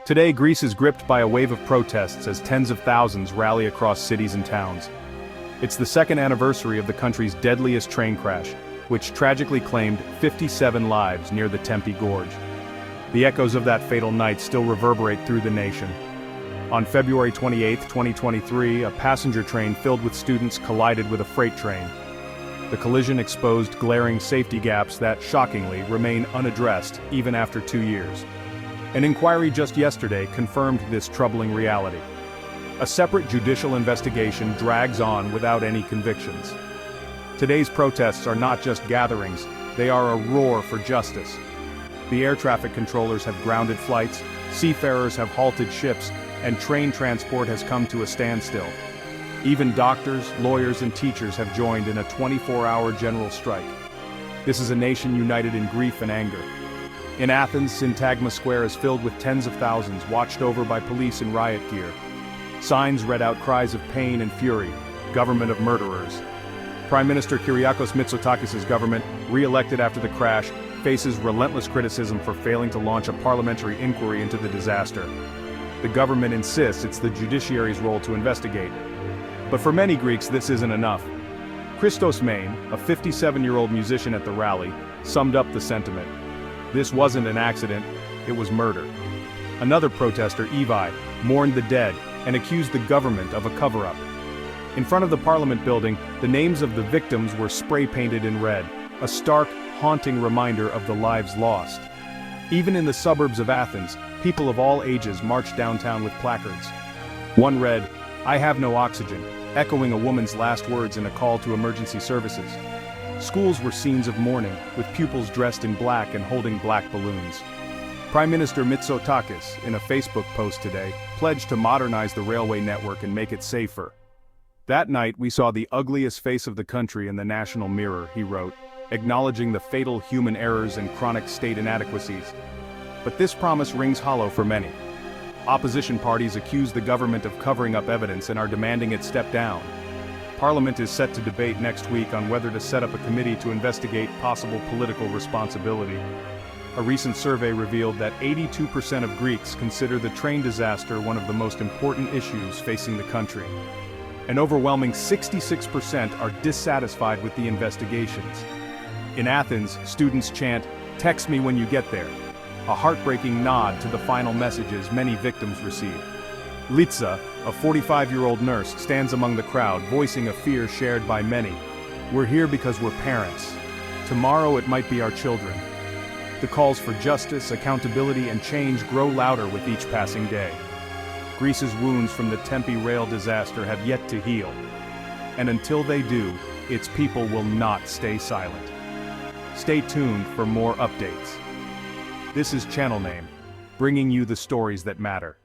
Today, Greece is gripped by a wave of protests as tens of thousands rally across cities and towns. It's the second anniversary of the country's deadliest train crash, which tragically claimed 57 lives near the Tempi Gorge. The echoes of that fatal night still reverberate through the nation. On February 28, 2023, a passenger train filled with students collided with a freight train. The collision exposed glaring safety gaps that, shockingly, remain unaddressed even after 2 years. An inquiry just yesterday confirmed this troubling reality. A separate judicial investigation drags on without any convictions. Today's protests are not just gatherings, they are a roar for justice. The air traffic controllers have grounded flights, seafarers have halted ships, and train transport has come to a standstill. Even doctors, lawyers, and teachers have joined in a 24-hour general strike. This is a nation united in grief and anger. In Athens, Syntagma Square is filled with tens of thousands watched over by police in riot gear. Signs read out cries of pain and fury, government of murderers. Prime Minister Kyriakos Mitsotakis' government, re-elected after the crash, faces relentless criticism for failing to launch a parliamentary inquiry into the disaster. The government insists it's the judiciary's role to investigate. But for many Greeks, this isn't enough. Christos Main, a 57-year-old musician at the rally, summed up the sentiment. This wasn't an accident, it was murder. Another protester, Evai, mourned the dead and accused the government of a cover-up. In front of the parliament building, the names of the victims were spray-painted in red, a stark, haunting reminder of the lives lost. Even in the suburbs of Athens, people of all ages marched downtown with placards. One read, "I have no oxygen," echoing a woman's last words in a call to emergency services. Schools were scenes of mourning, with pupils dressed in black and holding black balloons. Prime Minister Mitsotakis, in a Facebook post today, pledged to modernize the railway network and make it safer. That night we saw the ugliest face of the country in the national mirror, he wrote, acknowledging the fatal human errors and chronic state inadequacies. But this promise rings hollow for many. Opposition parties accuse the government of covering up evidence and are demanding it step down. Parliament is set to debate next week on whether to set up a committee to investigate possible political responsibility. A recent survey revealed that 82% of Greeks consider the train disaster one of the most important issues facing the country. An overwhelming 66% are dissatisfied with the investigations. In Athens, students chant, "Text me when you get there," a heartbreaking nod to the final messages many victims received. Litsa, a 45-year-old nurse, stands among the crowd, voicing a fear shared by many. "We're here because we're parents. Tomorrow it might be our children." The calls for justice, accountability, and change grow louder with each passing day. Greece's wounds from the Tempi rail disaster have yet to heal. And until they do, its people will not stay silent. Stay tuned for more updates. This is Channel Name, bringing you the stories that matter.